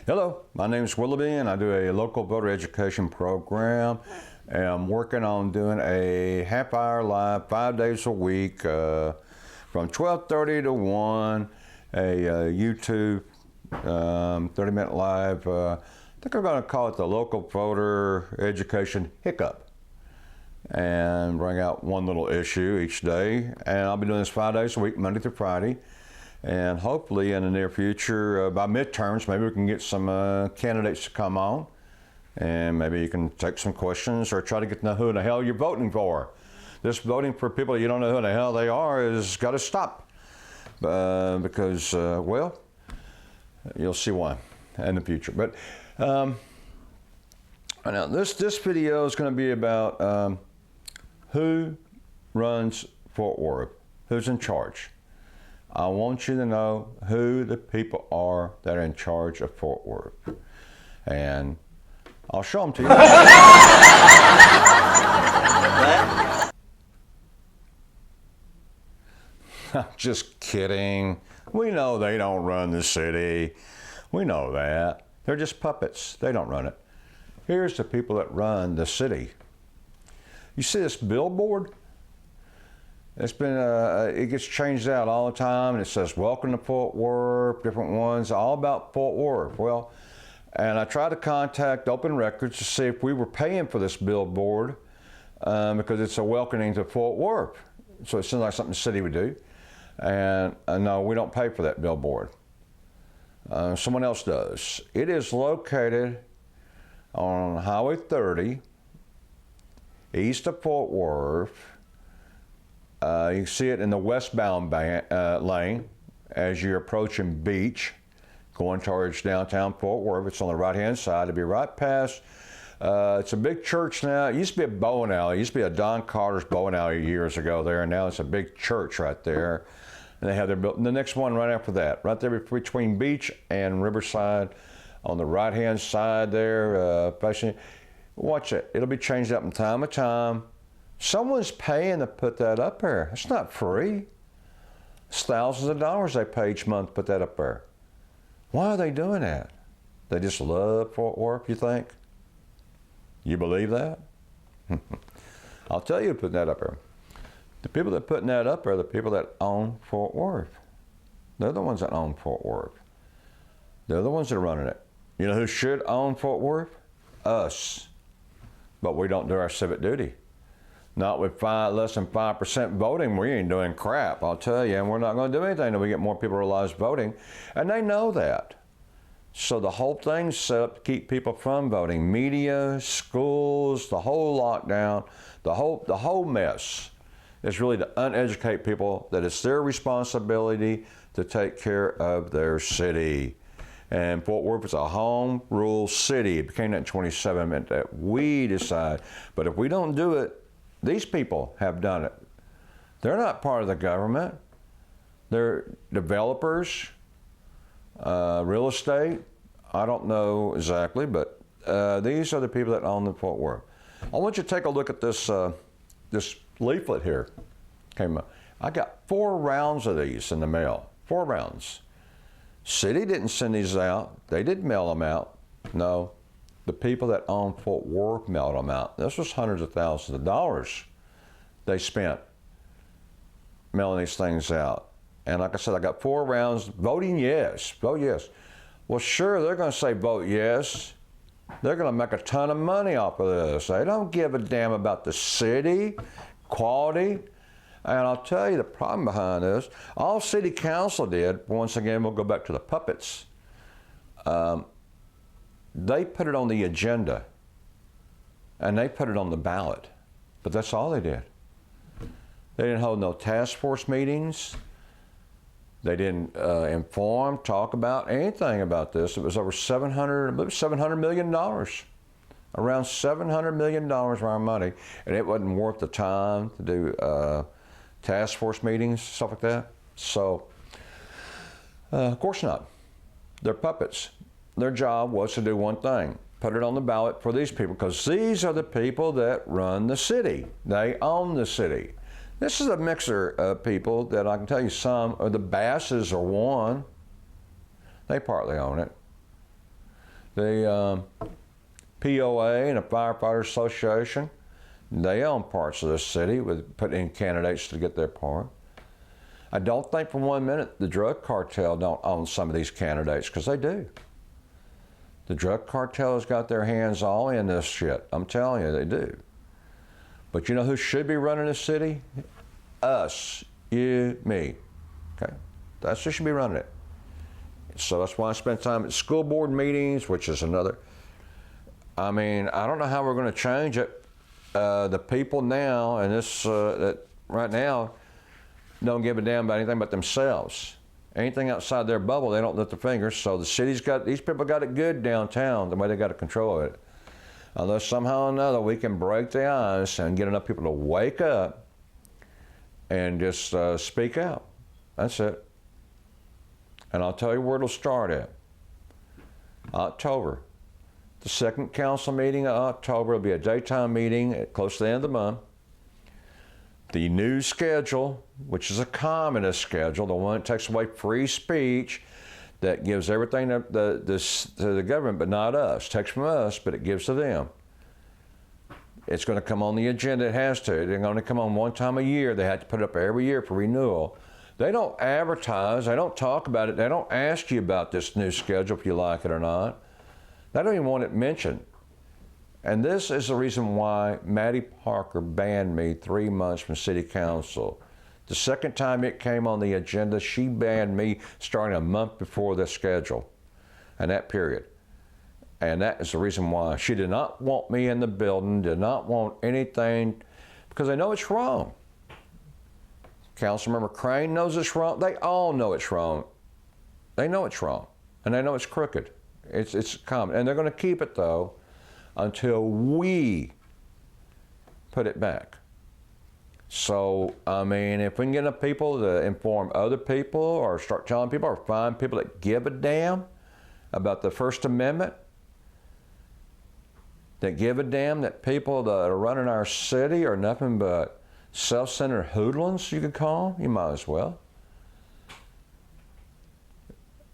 Hello, my name is Willoughby and I do a local voter education program. And I'm working on doing a half-hour live 5 days a week from 12:30 to 1, a YouTube 30-minute live. I think I'm going to call it the Local Voter Education Hiccup, and bring out one little issue each day. And I'll be doing this 5 days a week, Monday through Friday. And hopefully in the near future, by midterms, maybe we can get some candidates to come on, and maybe you can take some questions or try to get to know who the hell you're voting for. This voting for people you don't know who the hell they are has got to stop because, well, you'll see why in the future. But now this video is going to be about who runs Fort Worth, who's in charge. I want you to know who the people are that are in charge of Fort Worth. And I'll show them to you. I'm just kidding. We know they don't run the city. We know that. They're just puppets. They don't run it. Here's the people that run the city. You see this billboard? It's been, it gets changed out all the time, and it says, "Welcome to Fort Worth," different ones, all about Fort Worth. Well, and I tried to contact Open Records to see if we were paying for this billboard because it's a welcoming to Fort Worth. So it seems like something the city would do. And no, we don't pay for that billboard. Someone else does. It is located on Highway 30, east of Fort Worth. You can see it in the westbound lane as you're approaching Beach, going towards downtown Fort Worth. It's on the right-hand side. It'll be right past. It's a big church now. It used to be a bowling alley. It used to be a Don Carter's bowling alley years ago there, and now it's a big church right there. And they have their building. The next one right after that, right there between Beach and Riverside, on the right-hand side there. Watch it. It'll be changed up from time to time. Someone's paying to put that up there. It's not free. It's thousands of dollars they pay each month to put that up there. Why are they doing that? They just love Fort Worth, you think? You believe that? I'll tell you who put that up there. The people that are putting that up there are the people that own Fort Worth. They're the ones that own Fort Worth. They're the ones that are running it. You know who should own Fort Worth? Us. But we don't do our civic duty. Not with less than 5% voting, we ain't doing crap, I'll tell you. And we're not going to do anything until we get more people realize voting. And they know that. So the whole thing's set up to keep people from voting. Media, schools, the whole lockdown, the whole mess is really to uneducate people that it's their responsibility to take care of their city. And Fort Worth is a home rule city. It became that in 27, meant that we decide. But if we don't do it, these people have done it. They're not part of the government. They're developers, real estate. I don't know exactly, but these are the people that own the Fort Worth. I want you to take a look at this this leaflet here. Came up. I got 4 rounds of these in the mail. 4 rounds. City didn't send these out. They didn't mail them out. No. The people that own Fort Worth mailed them out. This was hundreds of thousands of dollars they spent mailing these things out. And like I said, I got 4 rounds. Voting yes. Vote yes. Well, sure, they're going to say vote yes. They're going to make a ton of money off of this. They don't give a damn about the city, quality. And I'll tell you the problem behind this. All city council did, once again, we'll go back to the puppets. They put it on the agenda, and they put it on the ballot, but that's all they did. They didn't hold no task force meetings. They didn't inform, talk about anything about this. It was over $700 million, around $700 million of our money, and it wasn't worth the time to do task force meetings, stuff like that. So, of course not. They're puppets. Their job was to do one thing, put it on the ballot for these people, because these are the people that run the city. They own the city. This is a mixer of people that I can tell you some, or the Basses are one. They partly own it. The POA and the Firefighters Association, they own parts of this city with putting in candidates to get their part. I don't think for 1 minute the drug cartel don't own some of these candidates, because they do. The drug cartel has got their hands all in this shit. I'm telling you, they do. But you know who should be running this city? Us, you, me. Okay? That's who should be running it. So that's why I spend time at school board meetings, which is another. I mean, I don't know how we're going to change it. The people now, and this that right now, don't give a damn about anything but themselves. Anything outside their bubble, they don't lift their fingers. So the city's got, these people got it good downtown, the way they got to control it. Unless somehow or another we can break the ice and get enough people to wake up and just speak out. That's it. And I'll tell you where it'll start at. October. The second council meeting of October will be a daytime meeting at close to the end of the month. The new schedule, which is a communist schedule, the one that takes away free speech, that gives everything to the government, but not us. Takes from us, but it gives to them. It's going to come on the agenda. It has to. They're going to come on one time a year. They have to put it up every year for renewal. They don't advertise. They don't talk about it. They don't ask you about this new schedule if you like it or not. They don't even want it mentioned. And this is the reason why Maddie Parker banned me 3 months from city council. The second time it came on the agenda, she banned me starting a month before the schedule, and that period. And that is the reason why. She did not want me in the building, did not want anything, because they know it's wrong. Councilmember Crane knows it's wrong. They all know it's wrong. They know it's wrong, and they know it's crooked. It's common, and they're going to keep it, though, until we put it back. So, I mean, if we can get enough people to inform other people or start telling people or find people that give a damn about the First Amendment, that give a damn that people that are running our city are nothing but self-centered hoodlums, you could call them, you might as well.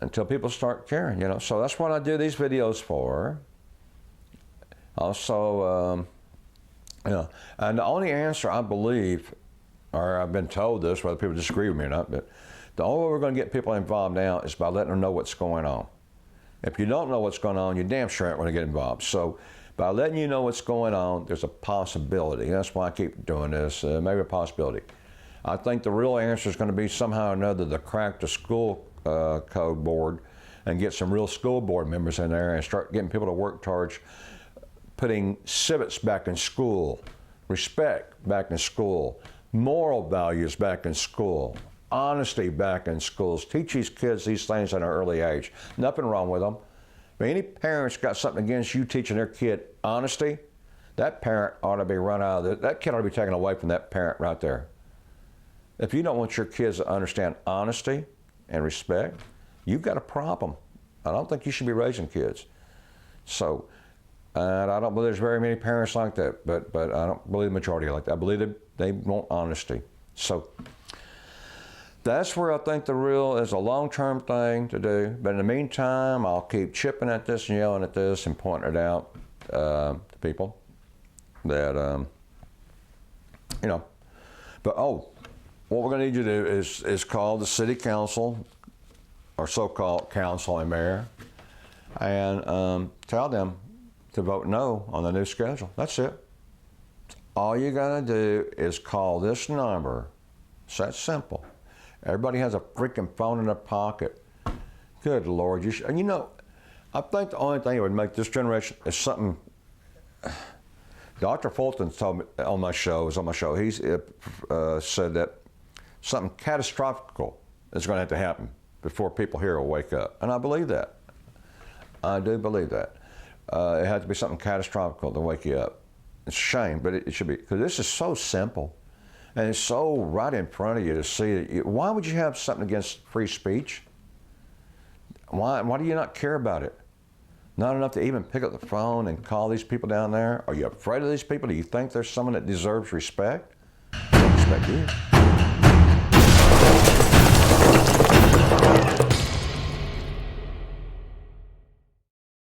Until people start caring, you know. So that's what I do these videos for. Also, you know, and the only answer I believe, or I've been told this, whether people disagree with me or not, but the only way we're going to get people involved now is by letting them know what's going on. If you don't know what's going on, you damn sure aren't going to get involved. So by letting you know what's going on, there's a possibility. That's why I keep doing this, maybe a possibility. I think the real answer is going to be somehow or another to crack the school code board and get some real school board members in there and start getting people to work towards putting civics back in school, respect back in school, moral values back in school, honesty back in schools. Teach these kids these things at an early age. Nothing wrong with them. If any parent's got something against you teaching their kid honesty, that parent ought to be run out of that kid ought to be taken away from that parent right there. If you don't want your kids to understand honesty and respect, you've got a problem. I don't think you should be raising kids. So, and I don't believe there's very many parents like that, but I don't believe the majority are like that. I believe they want honesty. So that's where I think the real is a long-term thing to do. But in the meantime, I'll keep chipping at this and yelling at this and pointing it out to people that, you know. But, what we're going to need you to do is call the city council, or so-called council and mayor, and tell them to vote no on the new schedule. That's it. All you got to do is call this number. It's that simple. Everybody has a freaking phone in their pocket. Good Lord. And you know, I think the only thing that would make this generation is something. Dr. Fulton told me on my show, he said that something catastrophic is going to have to happen before people here will wake up. And I believe that. I do believe that. It has to be something catastrophic to wake you up. It's a shame, but it should be, because this is so simple. And it's so right in front of you to see it. Why would you have something against free speech? Why do you not care about it? Not enough to even pick up the phone and call these people down there? Are you afraid of these people? Do you think there's someone that deserves respect? They don't respect you.